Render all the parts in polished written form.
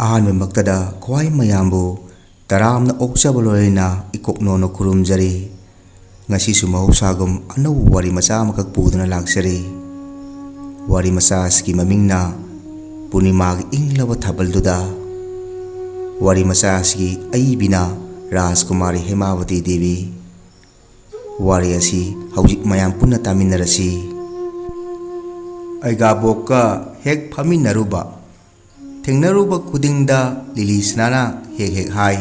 ꯑꯍꯥꯟꯕꯃꯛꯇꯗ ꯈ꯭ꯋꯥꯏ ꯃꯌꯥꯝꯕꯨ ꯇꯔꯥꯝꯅ ꯑꯣꯛꯆꯕ ꯂꯣꯏꯅꯅ ꯏꯀꯣꯛꯅꯣꯅ ꯈꯨꯔꯨꯝꯖꯔꯤ꯫ ꯉꯁꯤꯁꯨ ꯃꯍꯧꯁꯥꯒꯨꯝ ꯑꯅꯧꯕ ꯋꯥꯔꯤ ꯃꯆꯥ ꯑꯃꯈꯛ ꯄꯨꯗꯨꯅ ꯂꯥꯛꯆꯔꯤ꯫ ꯋꯥꯔꯤ ꯃꯆꯥ ꯑꯁꯤꯒꯤ ꯃꯃꯤꯡꯅ ꯄꯨꯔꯅꯤꯃꯥꯒꯤ ꯏꯪꯂꯕ ꯊꯥꯕꯜꯗꯨꯗ꯫ ꯋꯥꯔꯤ ꯃꯆꯥ ꯑꯁꯤꯒꯤ ꯑꯏꯕꯤꯅ ꯔꯥꯖꯀꯨꯃꯥꯔꯤ ꯍꯦꯃꯥꯕꯇꯤ ꯗꯦꯕꯤ꯫ ꯋꯥꯔꯤ ꯑꯁꯤ ꯍꯧꯖꯤꯛ ꯃꯌꯥꯝ ꯄꯨꯟꯅ ꯇꯥꯃꯤꯟꯅꯔꯁꯤ꯫ ꯑꯩꯒꯥꯕꯣꯛꯀ ꯍꯦꯛ ꯐꯝꯃꯤꯟꯅꯔꯨꯕ ꯊꯦꯡꯅꯔꯨꯕ ꯈꯨꯗꯤꯡꯗ ꯂꯤꯂꯤꯁꯅꯥꯅ ꯍꯦꯛ ꯍꯦꯛ ꯍꯥꯏ,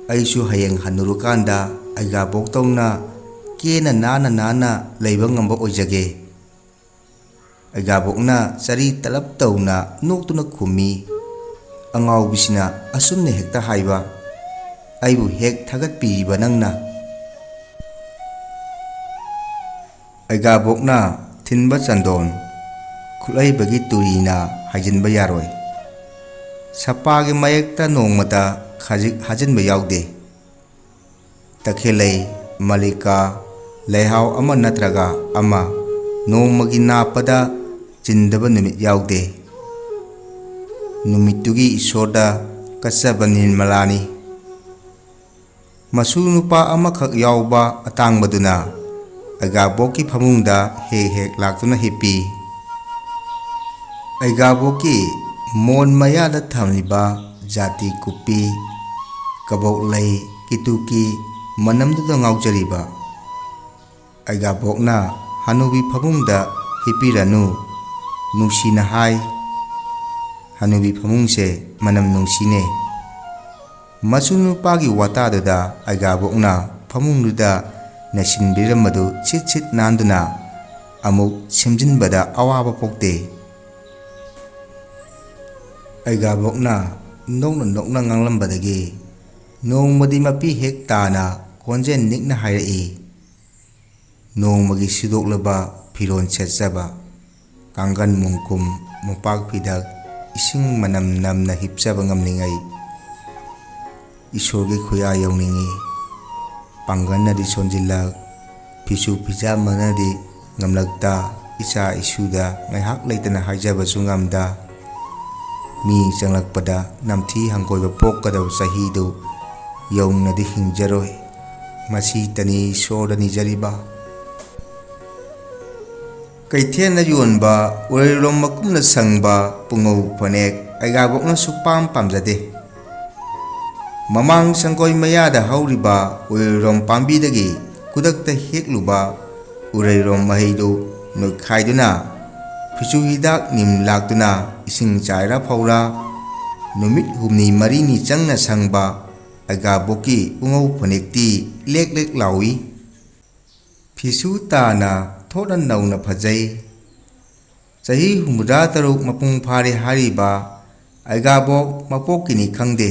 ꯑꯩꯁꯨ ꯍꯌꯦꯡ ꯍꯟꯅꯨꯔꯀꯥꯟꯗ ꯑꯩꯒꯥꯕꯣꯛꯇꯧꯅ ꯀꯦꯅ ꯅꯥꯟꯅ ꯂꯩꯕ ꯉꯝꯕ ꯑꯣꯏꯖꯒꯦ꯫ ꯑꯩꯒꯥꯕꯣꯛꯅ ꯆꯔꯤ ꯇꯂꯞ ꯇꯧꯅ ꯅꯣꯛꯇꯨꯅ ꯈꯨꯝꯃꯤ, ꯑꯉꯥꯎꯕꯤꯁꯤꯅ ꯑꯁꯨꯝꯅ ꯍꯦꯛꯇ ꯍꯥꯏꯕ, ꯑꯩꯕꯨ ꯍꯦꯛ ꯊꯥꯒꯠꯄꯤꯔꯤꯕ ꯅꯪꯅ꯫ ꯑꯩꯒꯥꯕꯣꯛꯅ ꯊꯤꯟꯕ ꯆꯟꯗꯣꯟ ꯈꯨꯠꯂꯩꯕꯒꯤ ꯇꯨꯔꯤꯅ ꯍꯥꯏꯖꯤꯟꯕ ꯌꯥꯔꯣꯏ꯫ ꯁꯄꯥꯒꯤ ꯃꯌꯦꯛꯇ ꯅꯣꯡꯃꯇ ꯈꯖꯤꯛ ꯍꯥꯖꯤꯟꯕ ꯌꯥꯎꯗꯦ꯫ ꯇꯈꯦꯜꯂꯩ, ꯃꯜꯂꯤꯀꯥ, ꯂꯩꯍꯥꯎ ꯑꯃ ꯅꯠꯇ꯭ꯔꯒ ꯑꯃ ꯅꯣꯡꯃꯒꯤ ꯅꯥꯞꯄꯗ ꯆꯤꯟꯗꯕ ꯅꯨꯃꯤꯠ ꯌꯥꯎꯗꯦ꯫ ꯅꯨꯃꯤꯠꯇꯨꯒꯤ ꯏꯁꯣꯔꯗ ꯀꯠꯆꯕ ꯅꯤꯔꯃꯂꯥꯅꯤ꯫ ꯃꯁꯨ ꯅꯨꯄꯥ ꯑꯃꯈꯛ ꯌꯥꯎꯕ ꯑꯇꯥꯡꯕꯗꯨꯅ ꯑꯩꯒꯥꯕꯣꯛꯀꯤ ꯐꯃꯨꯡꯗ ꯍꯦꯛ ꯍꯦꯛ ꯂꯥꯛꯇꯨꯅ ꯍꯤꯞꯄꯤ꯫ ꯑꯩꯒꯥꯕꯣꯛꯀꯤ ꯃꯣꯟ ꯃꯌꯥꯗ ꯊꯝꯂꯤꯕ ꯖꯥꯇꯤ ꯀꯨꯞꯄꯤ, ꯀꯕꯣꯛꯂꯩ, ꯀꯤꯇꯨꯀꯤ ꯃꯅꯝꯗꯨꯗ ꯉꯥꯎꯖꯔꯤꯕ ꯑꯩꯒꯥꯕꯣꯛꯅ ꯍꯅꯨꯕꯤ ꯐꯃꯨꯡꯗ ꯍꯤꯞꯄꯤꯔꯅꯨ ꯅꯨꯡꯁꯤꯅ ꯍꯥꯏ꯫ ꯍꯅꯨꯕꯤ ꯐꯃꯨꯡꯁꯦ ꯃꯅꯝ ꯅꯨꯡꯁꯤꯅꯦ꯫ ꯃꯁꯨ ꯅꯨꯄꯥꯒꯤ ꯋꯥꯇꯥꯗꯨꯗ ꯑꯩꯒꯥꯕꯣꯛꯅ ꯐꯃꯨꯡꯗꯨꯗ ꯅꯩꯁꯤꯟꯕꯤꯔꯝꯕꯗꯨ ꯁꯤꯠ ꯁꯤꯠ ꯅꯥꯟꯗꯨꯅ ꯑꯃꯨꯛ ꯁꯦꯝꯖꯤꯟꯕꯗ ꯑꯋꯥꯕ ꯄꯣꯛꯇꯦ꯫ ꯑꯩꯒꯥꯕꯣꯛꯅ ꯅꯣꯛꯅ ꯅꯣꯛꯅ ꯉꯥꯡꯂꯝꯕꯗꯒꯤ ꯅꯣꯡꯃꯗꯤ ꯃꯄꯤ ꯍꯦꯛ ꯇꯥꯅ ꯈꯣꯟꯖꯦꯜ ꯅꯤꯛꯅ ꯍꯥꯏꯔꯛꯏ, ꯅꯣꯡꯃꯒꯤ ꯁꯨꯗꯣꯛꯂꯕ ꯐꯤꯔꯣꯜ ꯁꯦꯠꯆꯕ, ꯀꯥꯡꯒꯟ ꯃꯣꯡꯈꯨꯝ ꯃꯣꯝꯄꯥꯛ ꯐꯤꯗꯛ ꯏꯁꯤꯡ ꯃꯅꯝ ꯅꯝꯅ ꯍꯤꯞꯆꯕ ꯉꯝꯂꯤꯉꯩ ꯏꯁꯣꯔꯒꯤ ꯈꯨꯌꯥ ꯌꯧꯅꯤꯡꯏ꯫ ꯄꯥꯡꯒꯜꯅꯗꯤ ꯁꯣꯟꯖꯤꯜꯂꯛ, ꯐꯤꯁꯨ ꯐꯤꯖꯥꯝꯕꯅꯗꯤ ꯉꯝꯂꯛꯇ, ꯏꯆꯥ ꯏꯁꯨꯗ ꯉꯥꯏꯍꯥꯛ ꯂꯩꯇꯅ ꯍꯥꯏꯖꯕꯁꯨ ꯉꯝꯗ, ꯃꯤ ꯆꯪꯂꯛꯄꯗ ꯅꯝꯊꯤ ꯍꯪꯒꯣꯏꯕ ꯄꯣꯛꯀꯗꯕ ꯆꯍꯤꯗꯨ ꯌꯧꯅꯗꯤ ꯍꯤꯡꯖꯔꯣꯏ꯫ ꯃꯁꯤꯇꯅꯤ ꯏꯁꯣꯔꯗ ꯅꯤꯖꯔꯤꯕ꯫ ꯀꯩꯊꯦꯜꯗ ꯌꯣꯟꯕ ꯎꯔꯩꯔꯣꯝ ꯃꯀꯨꯝꯅ ꯁꯪꯕ ꯄꯨꯉꯧ ꯐꯅꯦꯛ ꯑꯩꯒꯥꯕꯣꯛꯅ ꯁꯨꯛꯄꯥꯝ ꯄꯥꯝꯖꯗꯦ꯫ ꯃꯃꯥꯡ ꯁꯪꯒꯣꯏ ꯃꯌꯥꯗ ꯍꯧꯔꯤꯕ ꯎꯔꯩꯔꯣꯝ ꯄꯥꯝꯕꯤꯗꯒꯤ ꯈꯨꯗꯛꯇ ꯍꯦꯛꯂꯨꯕ ꯎꯔꯩꯔꯣꯝ ꯃꯍꯩꯗꯨ ꯅꯣꯏꯈꯥꯏꯗꯨꯅ ꯐꯤꯁꯨ ꯍꯤꯗꯥꯛ ꯅꯤꯝ ꯂꯥꯛꯇꯨꯅ ꯏꯁꯤꯡ ꯆꯥꯏꯔ ꯐꯧꯔ ꯅꯨꯃꯤꯠ ꯍꯨꯝꯅꯤ ꯃꯔꯤꯅꯤ ꯆꯪꯅ ꯁꯪꯕ ꯑꯩꯒꯥꯕꯣꯛꯀꯤ ꯄꯨꯉꯧ ꯐꯅꯦꯛꯇꯤ ꯂꯦꯛ ꯂꯦꯛ ꯂꯥꯎꯏ꯫ ꯐꯤꯁꯨ ꯇꯥꯅ ꯊꯣꯠꯅ ꯅꯧꯅ ꯐꯖꯩ꯫ ꯆꯍꯤ 63 ꯃꯄꯨꯡ ꯐꯥꯔꯦ ꯍꯥꯏꯔꯤꯕ ꯑꯩꯒꯥꯕꯣꯛ ꯃꯄꯣꯛꯀꯤꯅꯤ ꯈꯪꯗꯦ,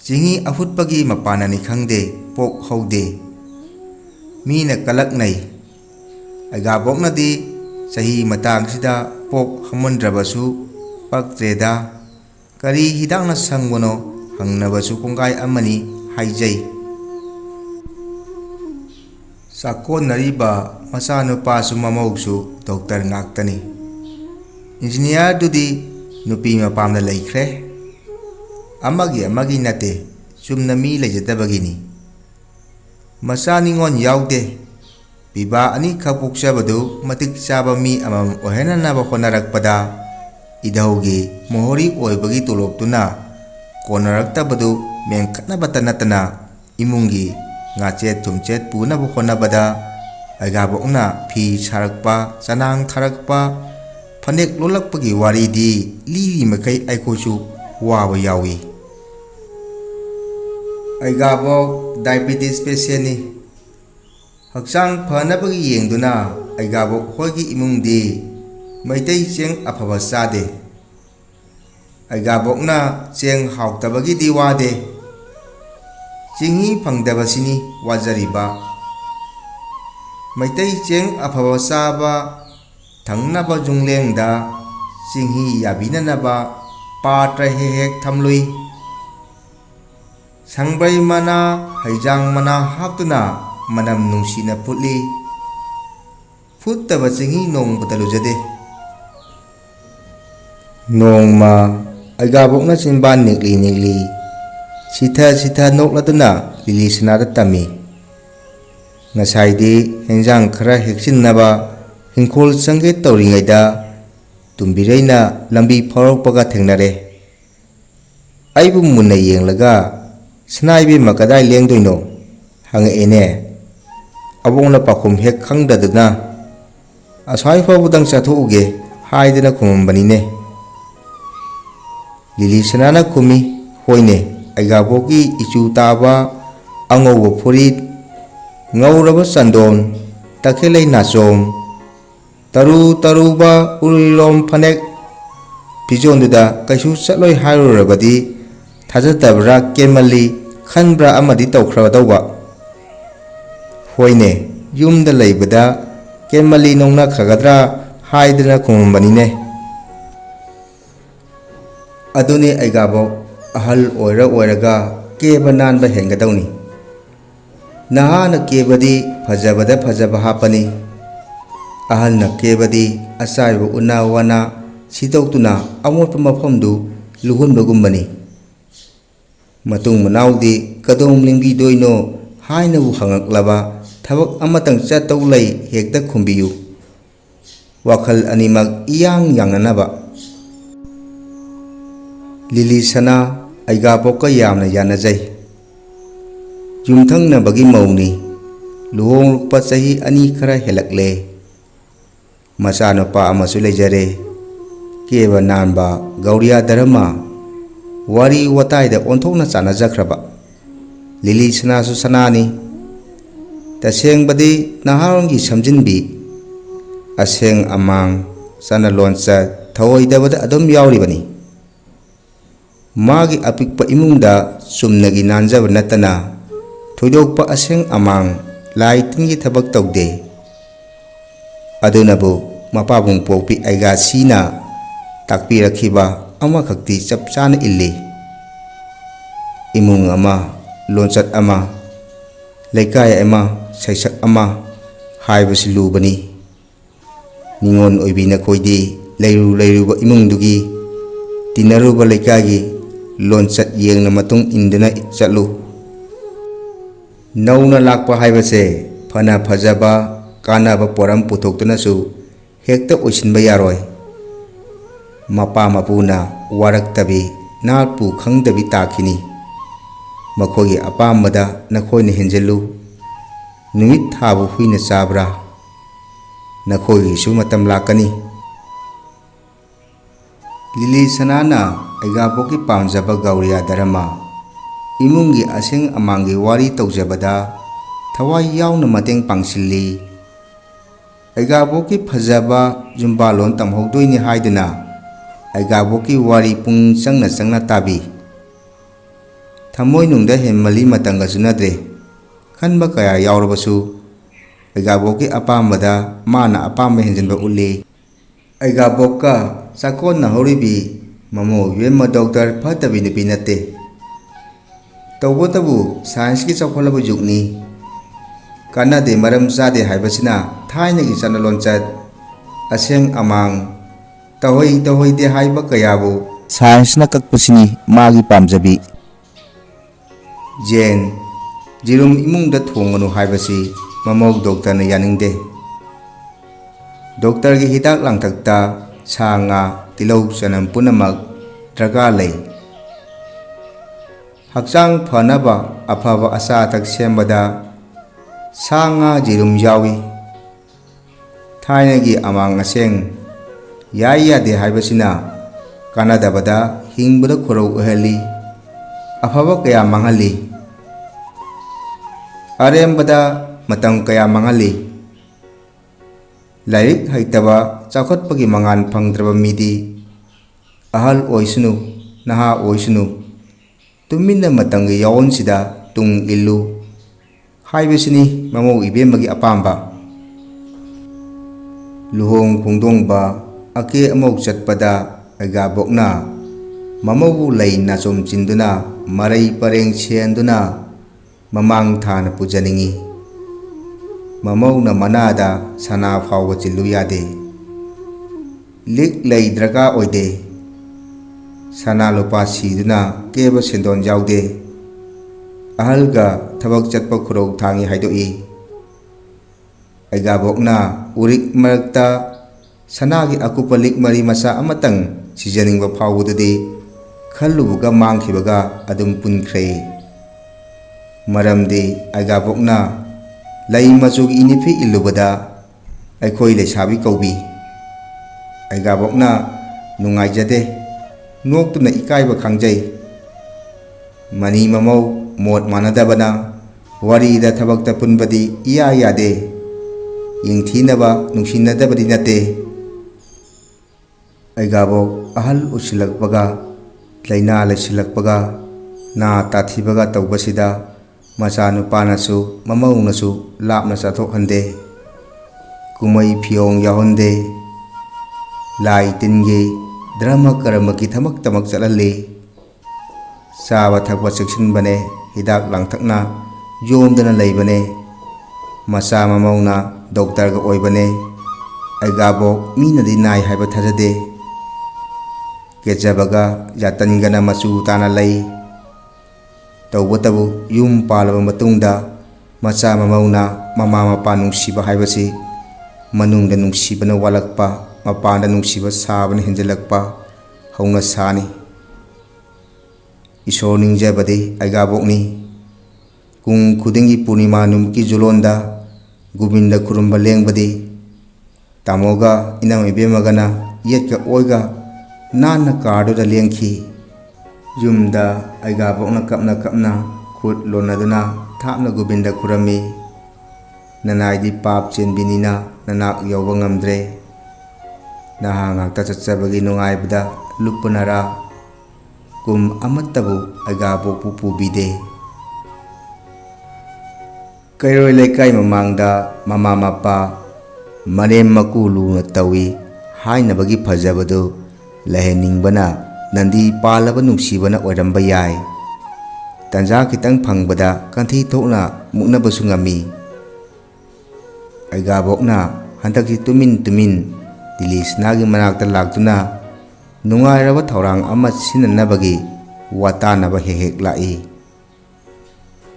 ꯆꯤꯡꯍꯤ ꯑꯐꯨꯠꯄꯒꯤ ꯃꯄꯥꯟꯅꯅꯤ ꯈꯪꯗꯦ ꯄꯣꯛ ꯍꯧꯗꯦ꯫ ꯃꯤꯅ ꯀꯂꯛꯅꯩ, ꯑꯩꯒꯥꯕꯣꯛꯅꯗꯤ ꯆꯍꯤ ꯃꯇꯥꯡꯁꯤꯗ ꯄꯣꯛ ꯍꯧꯃꯟꯗ꯭ꯔꯕꯁꯨ ꯄꯛꯇ꯭ꯔꯦꯗ, ꯀꯔꯤ ꯍꯤꯗꯥꯛꯅ ꯁꯪꯕꯅꯣ ꯍꯪꯅꯕꯁꯨ ꯀꯣꯡꯒꯥꯏ ꯑꯃꯅꯤ ꯍꯥꯏꯖꯩ꯫ ꯆꯥꯛꯀꯣꯟꯅꯔꯤꯕ ꯃꯆꯥꯅꯨꯄꯥꯁꯨ ꯃꯃꯧꯁꯨ ꯗꯣꯛꯇꯔ ꯉꯥꯛꯇꯅꯤ꯫ ꯏꯟꯖꯤꯅꯤꯌꯥꯔꯗꯨꯗꯤ ꯅꯨꯄꯤ ꯃꯄꯥꯝꯗ ꯂꯩꯈ꯭ꯔꯦ꯫ ꯑꯃꯒꯤ ꯅꯠꯇꯦ, ꯆꯨꯝꯅ ꯃꯤ ꯂꯩꯖꯗꯕꯒꯤꯅꯤ꯫ ꯃꯆꯥ ꯅꯤꯉꯣꯜ ꯌꯥꯎꯗꯦ꯫ ꯄꯤꯕꯥ ꯑꯅꯤꯈꯛ ꯄꯣꯛꯆꯕꯗꯨ ꯃꯇꯤꯛ ꯆꯥꯕ ꯃꯤ ꯑꯃꯃꯝ ꯑꯣꯏꯍꯟꯅꯕ ꯍꯣꯠꯅꯔꯛꯄꯗ ꯏꯙꯧꯒꯤ ꯃꯣꯍꯣꯔꯤ ꯑꯣꯏꯕꯒꯤ ꯇꯣꯂꯣꯞꯇꯨꯅ ꯀꯣꯟꯅꯔꯛꯇꯕꯗꯨ ꯃꯦꯟꯈꯠꯅꯕꯇ ꯅꯠꯇꯅ ꯏꯃꯨꯡꯒꯤ ꯉꯥꯆꯦꯠ ꯊꯨꯝꯆꯦꯠ ꯄꯨꯅꯕ ꯍꯣꯠꯅꯕꯗ ꯑꯩꯒꯥꯕꯣꯛꯅ ꯐꯤ ꯁꯥꯔꯛꯄ, ꯆꯅꯥꯡ ꯊꯥꯔꯛꯄ, ꯐꯅꯦꯛ ꯂꯣꯜꯂꯛꯄꯒꯤ ꯋꯥꯔꯤꯗꯤ ꯂꯤꯔꯤꯃꯈꯩ ꯑꯩꯈꯣꯏꯁꯨ ꯋꯥꯕ ꯌꯥꯎꯏ꯫ ꯑꯩꯒꯥꯕꯣꯛ ꯗꯥꯏꯕꯦꯇꯤꯁ ꯄꯦꯁꯦꯟꯅꯤ꯫ ꯍꯛꯆꯥꯡ ꯐꯅꯕꯒꯤ ꯌꯦꯡꯗꯨꯅ ꯑꯩꯒꯥꯕꯣꯛ ꯍꯣꯏꯒꯤ ꯏꯃꯨꯡꯗꯤ ꯃꯩꯇꯩ ꯆꯦꯡ ꯑꯐꯕ ꯆꯥꯗꯦ꯫ ꯑꯩꯒꯥꯕꯣꯛꯅ ꯆꯦꯡ ꯍꯥꯎꯇꯕꯒꯤꯗꯤ ꯋꯥꯗꯦ, ꯆꯤꯡꯍꯤ ꯐꯪꯗꯕꯁꯤꯅꯤ ꯋꯥꯖꯔꯤꯕ꯫ ꯃꯩꯇꯩ ꯆꯦꯡ ꯑꯐꯕ ꯆꯥꯕ ꯊꯛꯅꯕ ꯌꯨꯝꯂꯦꯡꯗ ꯆꯤꯡꯍꯤ ꯌꯥꯕꯤꯅꯅꯕ ꯄꯥꯇ꯭ꯔ ꯍꯦꯛ ꯍꯦꯛ ꯊꯝꯂꯨꯏ꯫ ꯁꯪꯕ꯭ꯔꯩ ꯃꯅꯥ, ꯍꯩꯖꯥꯡ ꯃꯅꯥ ꯍꯥꯞꯇꯨꯅ ꯃꯅꯝ ꯅꯨꯡꯁꯤꯅ ꯐꯨꯠꯂꯤ꯫ ꯐꯨꯠꯇꯕ ꯆꯤꯡꯍꯤ ꯅꯣꯡꯃꯇ ꯂꯨꯖꯗꯦ꯫ ꯅꯣꯡꯃ ꯑꯩꯒꯥꯕꯣꯛꯅ ꯆꯤꯟꯕꯥꯟ ꯅꯤꯛꯂꯤ ꯅꯤꯛꯂꯤ ꯁꯤꯊ ꯁꯤꯊ ꯅꯣꯛꯂꯗꯨꯅ ꯂꯤꯂꯤꯁꯅꯥꯗ ꯇꯝꯃꯤ꯫ ꯉꯁꯥꯏꯗꯤ ꯍꯦꯟꯖꯥꯡ ꯈꯔ ꯍꯦꯛꯆꯤꯟꯅꯕ ꯍꯤꯡꯈꯣꯜ ꯆꯪꯒꯦ ꯇꯧꯔꯤꯉꯩꯗ ꯇꯨꯝꯕꯤꯔꯩꯅ ꯂꯝꯕꯤ ꯐꯥꯎꯔꯛꯄꯒ ꯊꯦꯡꯅꯔꯦ꯫ ꯑꯩꯕꯨ ꯃꯨꯟꯅ ꯌꯦꯡꯂꯒ "ꯁꯅꯥ ꯏꯕꯦꯝꯃ ꯀꯗꯥꯏ ꯂꯦꯡꯗꯣꯏꯅꯣ?" ꯍꯪꯉꯛꯑꯦꯅꯦ꯫ ꯑꯕꯣꯛꯅ ꯄꯥꯎꯈꯨꯝ ꯍꯦꯛ ꯈꯪꯗꯗꯨꯅ "ꯑꯁ꯭ꯋꯥꯏ ꯐꯥꯎꯕꯗꯪ ꯆꯠꯊꯣꯛꯎꯒꯦ" ꯍꯥꯏꯗꯅ ꯈꯨꯝꯃꯝꯕꯅꯤꯅꯦ꯫ ꯂꯤꯂꯤꯁꯅꯥꯅ ꯈꯨꯝꯃꯤ, "ꯍꯣꯏꯅꯦ, ꯑꯩꯒꯥꯕꯣꯛꯀꯤ ꯏꯆꯨ ꯇꯥꯕ ꯑꯉꯧꯕ ꯐꯨꯔꯤꯠ, ꯉꯧꯔꯕ ꯆꯟꯗꯣꯟ, ꯇꯈꯦꯜꯂꯩ ꯅꯥꯆꯣꯝ, ꯇꯔꯨ ꯇꯔꯨꯕ ꯎꯔꯤꯔꯣꯝ ꯐꯅꯦꯛ ꯐꯤꯖꯣꯜꯗꯨꯗ ꯀꯩꯁꯨ ꯆꯠꯂꯣꯏ ꯍꯥꯏꯔꯨꯔꯕꯗꯤ ꯊꯥꯖꯗꯕ꯭ꯔꯥ ꯀꯦꯟꯃꯜꯂꯤ ꯈꯟꯕ꯭ꯔꯥ ꯑꯃꯗꯤ ꯇꯧꯈ꯭ꯔꯗꯧꯕ꯫ ꯍꯣꯏꯅꯦ, ꯌꯨꯝꯗ ꯂꯩꯕꯗ ꯀꯦꯟꯃꯜꯂꯤ ꯅꯣꯡꯅꯈ꯭ꯔꯒꯗ꯭ꯔꯥ ꯍꯥꯏꯗꯅ ꯈꯨꯝꯃꯝꯕꯅꯤꯅꯦ꯫ ꯑꯗꯨꯅꯤ ꯑꯩꯒꯥꯕꯣꯛ, ꯑꯍꯜ ꯑꯣꯏꯔꯒ ꯀꯦꯕ ꯅꯥꯟꯕ ꯍꯦꯟꯒꯗꯧꯅꯤ꯫ ꯅꯍꯥꯅ ꯀꯦꯕꯗꯤ ꯐꯖꯕꯗ ꯐꯖꯕ ꯍꯥꯞꯄꯅꯤ, ꯑꯍꯜꯅ ꯀꯦꯕꯗꯤ ꯑꯆꯥꯏꯕ ꯎꯅꯥ ꯋꯥꯅꯥ ꯁꯤꯗꯣꯛꯇꯨꯅ ꯑꯃꯣꯠꯄ ꯃꯐꯝꯗꯨ ꯂꯨꯍꯟꯕꯒꯨꯝꯕꯅꯤ꯫ ꯃꯇꯨꯡ ꯃꯅꯥꯎꯗꯤ ꯀꯗꯣꯝ ꯂꯦꯡꯕꯤꯗꯣꯏꯅꯣ ꯍꯥꯏꯅꯕꯨ ꯍꯪꯉꯛꯂꯕ ꯊꯕꯛ ꯑꯃꯇꯪ ꯆꯠꯇꯧ ꯂꯩ ꯍꯦꯛꯇ ꯈꯨꯝꯕꯤꯌꯨ꯫ ꯋꯥꯈꯜ ꯑꯅꯤꯃꯛ ꯏꯌꯥꯡ ꯌꯥꯡꯅꯅꯕ꯫ ꯂꯤꯂꯤꯁꯅꯥ ꯑꯩꯒꯥꯕꯣꯛꯀ ꯌꯥꯝꯅ ꯌꯥꯅꯖꯩ꯫ ꯌꯨꯝꯊꯪꯅꯕꯒꯤ ꯃꯧꯅꯤ, ꯂꯨꯍꯣꯡꯂꯛꯄ ꯆꯍꯤ 2 ꯈꯔ ꯍꯦꯜꯂꯛꯂꯦ꯫ ꯃꯆꯥꯅꯨꯄꯥ ꯑꯃꯁꯨ ꯂꯩꯖꯔꯦ꯫ ꯀꯦꯕ ꯅꯥꯟꯕ ꯒꯧꯔꯤꯌꯥ ꯙꯔꯃ, ꯋꯥꯔꯤ ꯋꯥꯇꯥꯏꯗ ꯑꯣꯟꯊꯣꯛꯅ ꯆꯥꯟꯅꯖꯈ꯭ꯔꯕ꯫ ꯂꯤꯂꯤꯁꯅꯥꯁꯨ ꯁꯅꯥꯅꯤ꯫ ꯇꯁꯦꯡꯕꯗꯤ ꯅꯍꯥꯔꯣꯜꯒꯤ ꯁꯝꯖꯤꯟꯕꯤ, ꯑꯁꯦꯡ ꯑꯃꯥꯡ, ꯆꯠꯅ ꯂꯣꯟꯆꯠ ꯊꯧꯑꯣꯏꯗꯕꯗ ꯑꯗꯨꯝ ꯌꯥꯎꯔꯤꯕꯅꯤ꯫ ꯃꯥꯒꯤ ꯑꯄꯤꯛꯄ ꯏꯃꯨꯡꯗ ꯆꯨꯝꯅꯒꯤ ꯅꯥꯟꯖꯕ ꯅꯠꯇꯅ ꯊꯣꯏꯗꯣꯛꯄ ꯑꯁꯦꯡ ꯑꯃꯥꯡ ꯂꯥꯏ ꯇꯤꯟꯒꯤ ꯊꯕꯛ ꯇꯧꯗꯦ꯫ ꯑꯗꯨꯅꯕꯨ ꯃꯄꯥꯕꯨꯡ ꯄꯣꯛꯄꯤ ꯑꯩꯒꯥꯁꯤꯅ ꯇꯥꯛꯄꯤꯔꯛꯈꯤꯕ ꯑꯃꯈꯛꯇꯤ ꯆꯞ ꯆꯥꯅ ꯏꯜꯂꯤ꯫ ꯏꯃꯨꯡ ꯑꯃ, ꯂꯣꯟꯆꯠ ꯑꯃ, ꯂꯩꯀꯥꯏ ꯑꯃ, ꯁꯩꯁꯛ ꯑꯃ ꯍꯥꯏꯕꯁꯤ ꯂꯨꯕꯅꯤ꯫ ꯅꯤꯉꯣꯟ ꯑꯣꯏꯕꯤ ꯅꯈꯣꯏꯗꯤ ꯂꯩꯔꯨ ꯂꯩꯔꯨꯕ ꯏꯃꯨꯡꯗꯨꯒꯤ, ꯇꯤꯟꯅꯔꯨꯕ ꯂꯩꯀꯥꯏꯒꯤ ꯂꯣꯟꯆꯠ ꯌꯦꯡꯅ ꯃꯇꯨꯡ ꯏꯟꯗꯨꯅ ꯆꯠꯂꯨ꯫ ꯅꯧꯅ ꯂꯥꯛꯄ ꯍꯥꯏꯕꯁꯦ ꯐꯅ ꯐꯖꯕ ꯀꯥꯟꯅꯕ ꯄꯣꯔꯝ ꯄꯨꯊꯣꯛꯇꯨꯅꯁꯨ ꯍꯦꯛꯇ ꯑꯣꯏꯁꯤꯟꯕ ꯌꯥꯔꯣꯏ꯫ ꯃꯄꯥ ꯃꯄꯨꯅ ꯋꯥꯔꯛꯇꯕꯤ, ꯅꯥꯠꯄꯨ ꯈꯪꯗꯕꯤ ꯇꯥꯈꯤꯅꯤ꯫ ꯃꯈꯣꯏꯒꯤ ꯑꯄꯥꯝꯕꯗ ꯅꯈꯣꯏꯅ ꯍꯦꯟꯖꯤꯜꯂꯨ꯫ ꯅꯨꯃꯤꯠ ꯊꯥꯕꯨ ꯍꯨꯏꯅ ꯆꯥꯕ꯭ꯔꯥ? ꯅꯈꯣꯏꯒꯤꯁꯨ ꯃꯇꯝ ꯂꯥꯛꯀꯅꯤ꯫ ꯂꯤꯂꯤꯁꯅꯥꯅ ꯑꯩꯒꯥꯕꯣꯛꯀꯤ ꯄꯥꯝꯖꯕ ꯒꯧꯔꯤꯌꯥ ꯙꯔꯃ, ꯏꯃꯨꯡꯒꯤ ꯑꯁꯦꯡ ꯑꯃꯥꯡꯒꯤ ꯋꯥꯔꯤ ꯇꯧꯖꯕꯗ ꯊꯋꯥꯏ ꯌꯥꯎꯅ ꯃꯇꯦꯡ ꯄꯥꯡꯁꯤꯜꯂꯤ꯫ ꯑꯩꯒꯥꯕꯣꯛꯀꯤ ꯐꯖꯕ ꯌꯨꯝꯕꯥꯜꯂꯣꯟ ꯇꯝꯍꯧꯗꯣꯏꯅꯤ ꯍꯥꯏꯗꯨꯅ ꯑꯩꯒꯥꯕꯣꯛꯀꯤ ꯋꯥꯔꯤ ꯄꯨꯡ ꯆꯪꯅ ꯆꯪꯅ ꯇꯥꯕꯤ꯫ ꯊꯃꯣꯏꯅꯨꯡꯗ ꯍꯦꯟꯃꯜꯂꯤ ꯃꯇꯝꯒ ꯆꯨꯅꯗ꯭ꯔꯦ ꯈꯟꯕ ꯀꯌꯥ ꯌꯥꯎꯔꯕꯁꯨ ꯑꯩꯒꯥꯕꯣꯛꯀꯤ ꯑꯄꯥꯝꯕꯗ ꯃꯥꯅ ꯑꯄꯥꯝꯕ ꯍꯦꯟꯖꯤꯟꯕ ꯎꯠꯂꯤ꯫ ꯑꯩꯒꯥꯕꯣꯛꯀ ꯆꯥꯛꯀꯣꯟꯅꯍꯧꯔꯤꯕꯤ ꯃꯃꯧ ꯏꯕꯦꯝꯃ ꯗꯣꯛꯇꯔ ꯐꯠꯇꯕꯤ ꯅꯨꯄꯤ ꯅꯠꯇꯦ꯫ ꯇꯧꯕꯇꯕꯨ ꯁꯥꯏꯟꯁꯀꯤ ꯆꯥꯎꯈꯠꯂꯕ ꯌꯨꯒꯅꯤ, ꯀꯥꯟꯅꯗꯦ ꯃꯔꯝ ꯆꯥꯗꯦ ꯍꯥꯏꯕꯁꯤꯅ ꯊꯥꯏꯅꯒꯤ ꯆꯠꯅ ꯂꯣꯟꯆꯠ, ꯑꯁꯦꯡ ꯑꯃꯥꯡ, ꯇꯧꯍꯩ ꯇꯧꯍꯩꯗꯦ ꯍꯥꯏꯕ ꯀꯌꯥꯕꯨ ꯁꯥꯏꯟꯁꯅ ꯀꯛꯄꯁꯤꯅꯤ ꯃꯥꯒꯤ ꯄꯥꯝꯖꯕꯤ꯫ ꯖꯦꯟ, ꯌꯦꯔꯨꯝ ꯏꯃꯨꯡꯗ ꯊꯣꯡꯒꯅꯨ ꯍꯥꯏꯕꯁꯤ ꯃꯃꯧ ꯗꯣꯛꯇꯔꯅ ꯌꯥꯅꯤꯡꯗꯦ꯫ ꯗꯣꯛꯇꯔꯒꯤ ꯍꯤꯗꯥꯛ ꯂꯥꯡꯊꯛꯇ ꯁꯥ ꯉꯥ, ꯇꯤꯜꯍꯧ ꯆꯅꯝ ꯄꯨꯝꯅꯃꯛ ꯗꯔꯀꯥꯔ ꯂꯩ꯫ ꯍꯛꯆꯥꯡ ꯐꯅꯕ ꯑꯐꯕ ꯑꯆꯥ ꯑꯊꯛ ꯁꯦꯝꯕꯗ ꯁꯥ ꯉꯥ ꯌꯦꯔꯨꯝ ꯌꯥꯎꯏ꯫ ꯊꯥꯏꯅꯒꯤ ꯑꯃꯥꯡ ꯑꯁꯦꯡ, ꯌꯥꯏ ꯌꯥꯗꯦ ꯍꯥꯏꯕꯁꯤꯅ ꯀꯥꯟꯅꯗꯕꯗ ꯍꯤꯡꯕꯗ ꯈꯨꯔꯧ ꯑꯣꯏꯍꯜꯂꯤ, ꯑꯐꯕ ꯀꯌꯥ ꯃꯥꯡꯍꯜꯂꯤ, ꯑꯔꯦꯝꯕꯗ ꯃꯇꯝ ꯀꯌా ꯃꯥꯡꯍꯜꯂꯤ꯫ ꯂꯥꯏꯔꯤꯛ ꯍꯩꯇꯕ, ꯆꯥꯎꯈꯠꯄꯒꯤ ꯃꯉꯥꯜ ꯐꯪꯗ꯭ꯔꯕ ꯃꯤꯗꯤ ꯑꯍꯜ ꯑꯣꯏꯁꯅꯨ ꯅꯍꯥ ꯑꯣꯏꯁꯅꯨ ꯇꯨꯃꯤꯟꯅ ꯃꯇꯝꯒꯤ ꯌꯥꯑꯣꯟꯁꯤꯗ ꯇꯨꯡ ꯏꯜꯂꯨ ꯍꯥꯏꯕꯁꯤꯅꯤ ꯃꯃꯧ ꯏꯕꯦꯝꯃꯒꯤ ꯑꯄꯥꯝꯕ꯫ ꯂꯨꯍꯣꯡ ꯈꯣꯡꯗꯣꯡꯕ, ꯑꯀꯦ ꯑꯃꯧ ꯆꯠꯄꯗ ꯑꯩꯒꯥꯕꯣꯛꯅ ꯃꯃꯧꯕꯨ ꯂꯩ ꯅꯥꯆꯣꯝ ꯆꯤꯟꯗꯨꯅ ꯃꯔꯩ ꯄꯔꯦꯡ ꯁꯦꯟꯗꯨꯅ ꯃꯃꯥꯡ ꯊꯥꯅ ꯄꯨꯖꯅꯤꯡꯉꯤ꯫ ꯃꯃꯧꯅ ꯃꯅꯥꯗ ꯁꯅꯥ ꯐꯥꯎꯕ ꯆꯤꯜꯂꯨ ꯌꯥꯗꯦ꯫ ꯂꯤꯛ ꯂꯩ ꯗꯔꯀꯥꯔ ꯑꯣꯏꯗꯦ꯫ sana lupa siduna keba sendon yaude. Ahalga tabak chatpa khurau thangi haidoi. Aigabokna urik marakta sanagi akupalik mari masa amatang sijaningba phawududi khallubuga mangkhibaga adum punkhre. Maramdi aigabokna lai machugi inifi illubada aikhoi leisabi kaubi. Aigabokna nungaijade noktuna ikaiba khangjai. Mani mamau mot manadabana warida thabakta punbadi iya yade. Yingthinaba nungsinadabadi nate. Aigabok ahal usilakpaga laina laisilakpaga na tathibaga tawbasida macha nupanasu mamaunasu lapna chathok-hande. Kumai phiyong yahonde. Lai tinge drama karamaki thamak tamak chalalli. Saba thakpa cheksinbane hidak langthakna yomdana leibane. Macha mamauna doctor ga oibane. Aigabok minadi nai haiba thajade. Kejabaga yatangana machu tana lei. Tawbatabu yum palaba matungda macha mamauna mama mapa nungsiba haibasi manungda nungsibana walakpa mapanda nungsiba sabana henjalakpa hauna sani. Isor ningjabadi aigabokni. Kung khudingi purnima numki julonda Gubinda kurumba lengbadi. Tamoga inang ibemagana yetka oiga nana kardoda lengki. Yumda aigabokna kapna khut lonaduna thapna Gubinda kurami. Nanaidi pap chenbinina nanak yauba ngamdre. Naha ngakta chatchabagi nungaibada lupanara. Kum amattabu aigabokpu pubide. Kairoi laikai mamangda mama mapa marem maku luna tawi hainabagi phajabadu leheningbana nandi palaba nungsibana oiramba yai. Tanja khitang phangbada kanthi thokna muknabasu ngami. Aigabokna handakti tumin dilisnagi manakta laktuna nungairaba thaurang ama sinanabagi watanaba hehek lai.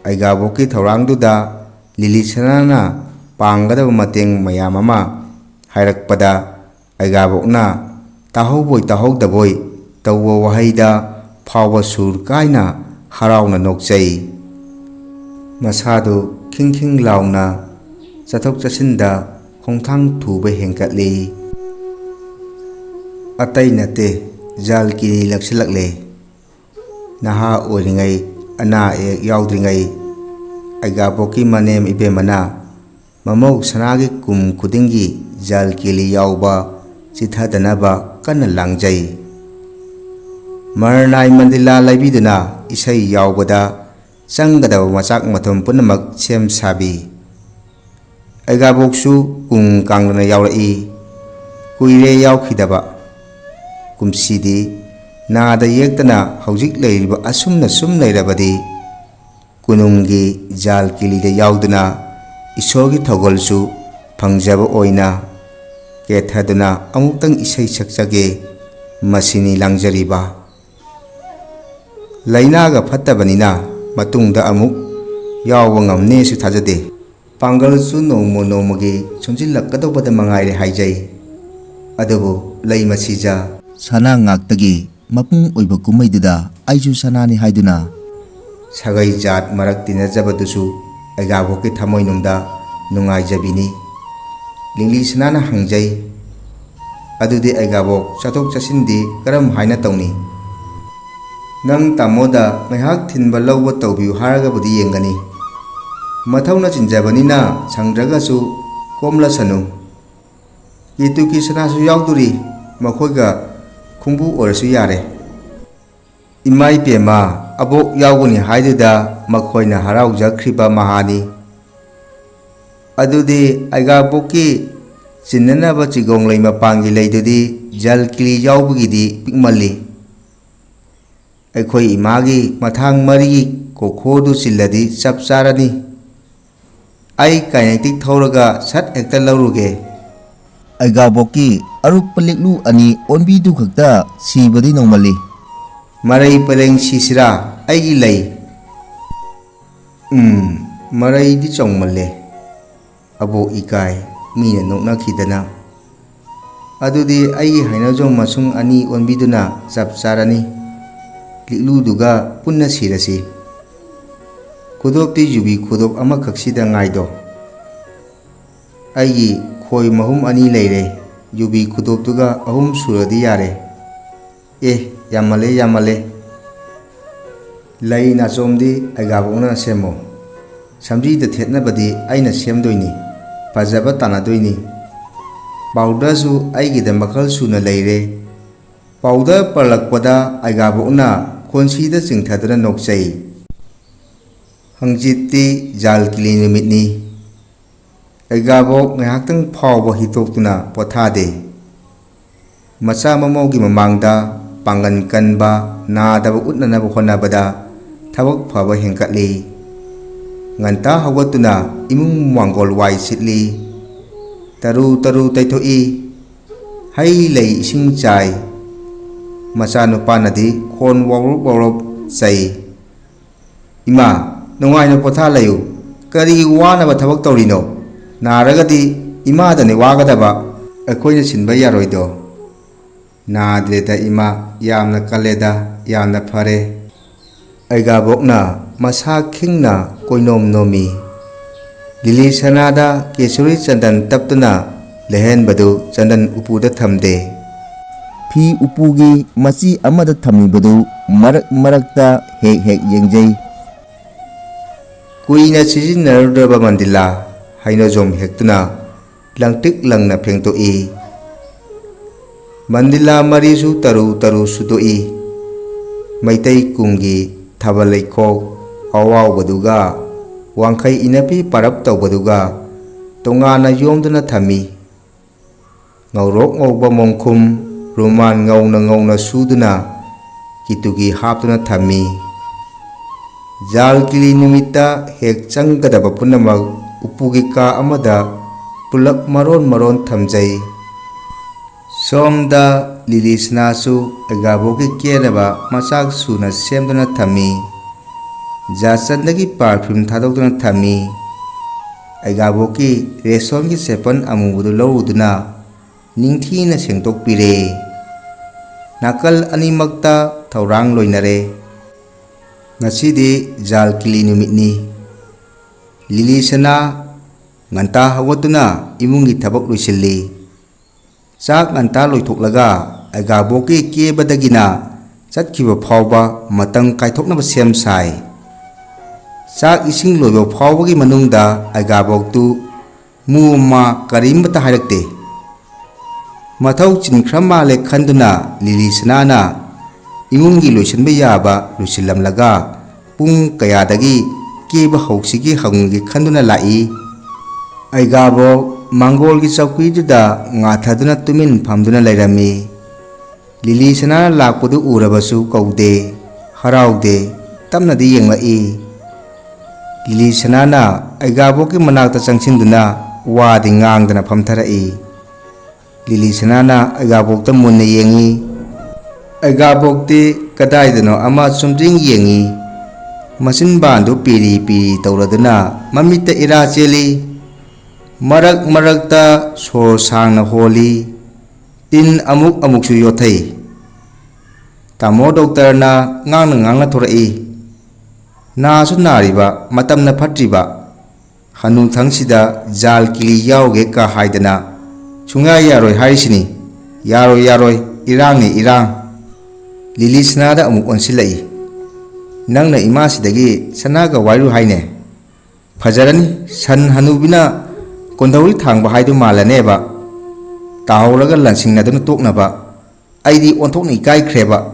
Aigabokki thaurangduda Lilisana panggadaba mateng mayam ama hairakpada aigabokna tahoboi tahodaboi tawwa wahaida phawba sur kaina harauna nokchai. Masadu khingkhing launa chathok chasinda khongthang thuba hengkatli. Atai nate jal kiri laksilakle. Naha oiringai ana ek yaudringai. Aigabokki manem ibemana mamau sanagi kum khudingi jal kili yauba chithadanaba kana langjai. Marnai mandila laibiduna isai yaubada changgadaba machak mathum punamak sem sabi. Aigaboksu kum kanglana yaurai. Kuire yaukhidaba. Kumsidi nada yektana haujik leiriba asumna sum leirabadi kunungi jal kilida yauduna isorgi thogolsu phangjaba oina kethaduna amuktang isai sakjage masini langjariba. Lainaga phattabanina matungda amuk yawba ngamne su thajade. Pangalsu nomo nomagi chonjillakadobada mangaire haijai. Adubu lei masija sana ngaktagi mapung oiba kumaiduda aiju sanani haiduna sagai jat marak tinajabadusu aigabokki thamoinungda nungaijabini. Lingli sanana hangjai. Adudi aigabok chathok chasindi karam haina tawni. Nang tamoda ngaihak thinba lawba tawbiu haragabudi yengani. Mathawna chinjabanina sangdragasu komlasanu. Kituki sanasu yauduri makhoiga khungbu orasu yare. Imai pema abok yauguni haidida makhoina haraujakriba mahani. Adudi aigabokki chinnanaba chigong lei mapangi leidudi jal kili yaubugidi pikmalli. Aikhoi imagi mathang mari kokhodu chilladi chapcharani. Ai kinetic thoraga sat hekta lauruge. Aigabokki aruk paliklu ani onbidu khakta sibadi nongmali. Maray pareng sisira aigi lay. Maray di chong male. Abo ikai mina nokna khidana. Adudi aigi hainajong masung ani onbiduna chap charani. Likluduga punna sirasi. Kudop ti jubi kudop ama kaksida ngaido. Aigi khoi mahum ani leire. Jubi kudop tuga ahum suradi yare. Yamale. Lay na somdi aigabokna semo. Samji da thetna badi aina semdoini. Pajaba tanadoini. Pauda su aigi da makal suna leire. Pauda parlakpada aigabokna khonsi da chingthadana nokchai. Hangjiti jal kili numitni. Aigabok ngahaktang phawba hitoktuna pothade. Macha mamawgi mamangda pangan kanba nadaba utnanaba honabada thabak phaba hengkatli. Nganta hawatuna imung wangol wai sitli. Taru taithoi. Hai lay ising chai. Macha nupanadi khon wawrop chai. Ima nungai na potha layu. Kari wanaba thabak tawrino. Naragadi imadani wagadaba akoina sinba yaroido. Nadreda ima yamna kaleda yamna phare. Aigabokna masa khingna koinom nomi. Lili sanada kesuri chandan taptuna lehen badu chandan upuda thamde. Phi upugi machi amada thamni badu marakta hek yengjai. Kuina sizinarudaba mandila hainojom hektuna langtik langna phengtoi. Mandila marisu taru sudoi. Maitai kungi thabalaikok awaw baduga wangkai inapi parap taw baduga tongana yomduna thami. Ngaurok ngawba mongkhum ruman ngawna suduna kitugi haptuna thami. Jal kili numita hek changgadaba punamak upugi ka amada pulak maron thamjai. Somda lili snasu agaboki keraba masak suna semduna thami. Jasandagi perfume thadokduna thami. Agaboki resongi sepan amubudu lawuduna ningthina sengtokpire. Nakal animakta thaurang loinare. Ngasidi jal kili numitni. Lili sana nganta hawatuna imungi thabak loisilli. Sak nganta loithoklaga aigaboki kebadagina chatkhiba phawba matang kaithoknaba sem sai. Sak ising loiba phawbagi manungda aigaboktu muma karimata hairakte. Mathau chinkrama le khanduna lili sanana imungi loisinba yaba loisillamlaga pung kayadagi keba hauksigi hangi khanduna lai. Aigabok mangolgi chaukiduda ngathaduna tumin phamduna lairami. Lili sanana lakpadu urabasu kaude haraude tamnadi yenglai. Lili sanana aigaboki manakta changsinduna wadi ngangdana phamtharai. Lili sanana aigabokta munna yengi. Aigabokti kadaidano ama chumjing yengi. Masin bandu piri tauraduna mamita ira cheli. Marakta sor sangna holi. Tin amuksu yothai. Tamo doktor na ngangna thorai. Nasu nariba matamna phatriba. Hanu thangsida jal kili yauge ka haidana. Chunga yaroi harisini. Yaroi irang. Lili sanada amuk onsilai. Nangna imasidagi sanaga wairu haine. Fajarani san hanubina kondauri thangba haidu malaneba. Tahawraga lansingnaduna toknaba. Aidi ontokna ikaikreba.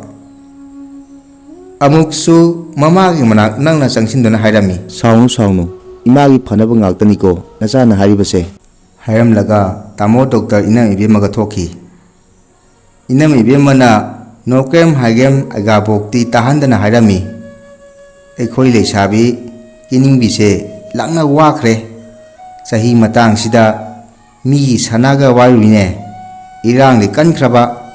Amuksu mamagi manak nangna changsinduna hairami. Saunu imagi phanaba ngaktaniko nachana haribase. Hairamlaga tamo doctor inam ibemaga thoki. Inam ibemana nokem haigem agabokti tahandana hairami. Ekhoi leisabi kiningbise lakna wakre. Sahi matang sida mi sanaga wairuine irang li kankraba.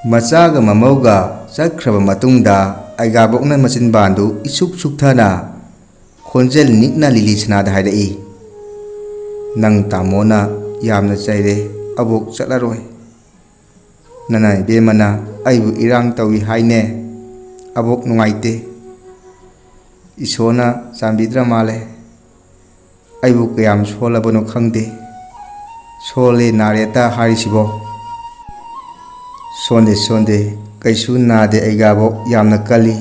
Machaga mamauga chakhraba matungda Aigabokna machinbandu isuk sukthana khonjel nikna Lili Sanada haidai. Nang tamona yamna chaire abok chatlaroi. Nanai bemana aibu irang tawi haine abok nungaite. Isona sambidra male. Aibu kayam solabano khangde. Sole nareta harisibo. Sonde kaisu nade Aigabok yamna kali.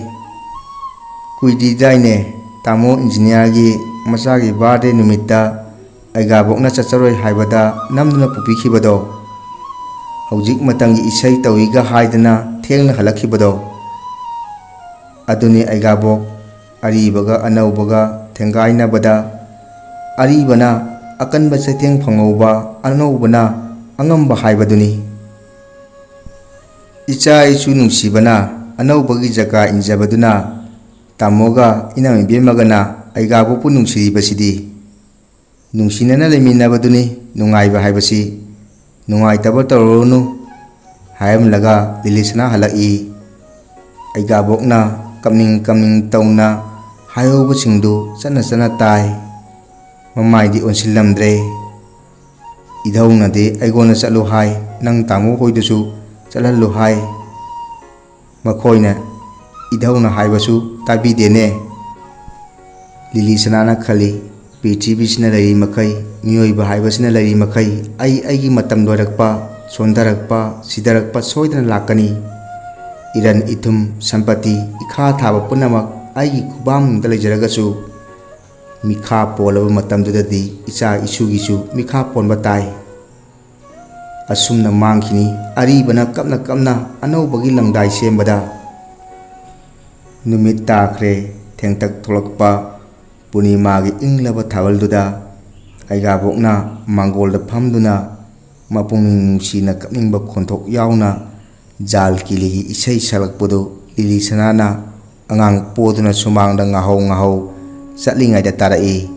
Kuidi daine tamo engineer gi masagi birthday numita Aigabokna chacharoi haibada namduna pupikhibado. Hojik matangi isai tawiga haidana thengna halakhibado. Aduni Aigabok aribaga anaubaga thengainabada. Aribana akanba chaiteng phangauba anaubana angamba haibaduni. Icha ichu nungsibana anaubagi jaka injabaduna tamoga inami bemagana Aigabokpu nungsiribasidi. Nungsinana leminabaduni nungaiba haibasi. Nungaitaba tawronu haimlaga Lili Sana halai. Aigabokna kamning tawna hayobasingdu chana tai. Mamaidi onsilamdre. Idhaunade aigona chatlu hai nang tamo hoidasu chatlalu hai. Makhoina idhauna haibasu tabidene. Lili Sanana khali Prithibisina lari makai mioiba haibasina lari makai aigi matam loirakpa sondarakpa sidarakpa soidana lakani. Iran ithum sampati ikha thaba punamak aigi khubamda lejaragasu mikha polaba matamdudadi icha isugisu mikha ponba tai. Asumna mangkhini aribana kapna anaubagi langdai sembada. Numit takhre thengtak tholakpa Punimagi inglaba thabalduda Aigabokna mangolda phamduna mapungning nungsina kapningba khonthok yauna jal kiligi isai salakpudu Lili Sanana angang poduna sumangda ngahau chatlingaida tarai.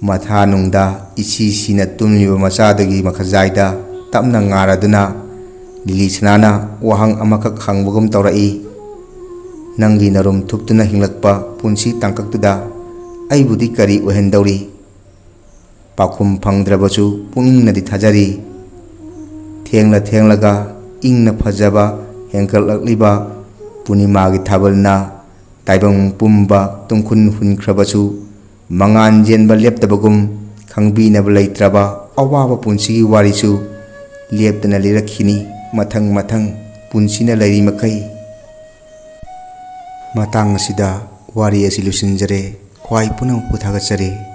Matha nungda sina tumliba machadagi makhajaida tapna ngaraduna Lili Sanana wahang amakak hangbagum tawrai. Nangi narum thuptuna hinglakpa punsi tangkaktuda aibudi kari ohendauri. Pakhum phangdrabasu puningnadi thajari. Thenglaga ingna phajaba hengkatlakliba Punimagi thabalna taibang pumba tungkhun hunkhrabasu mangan jenba leptabagum khangbinaba leitraba awaba punsigi warisu leptana lirakhini mathang punsina lairi makai. Matang asida wari asi lusinjare khwai punang puthagachare.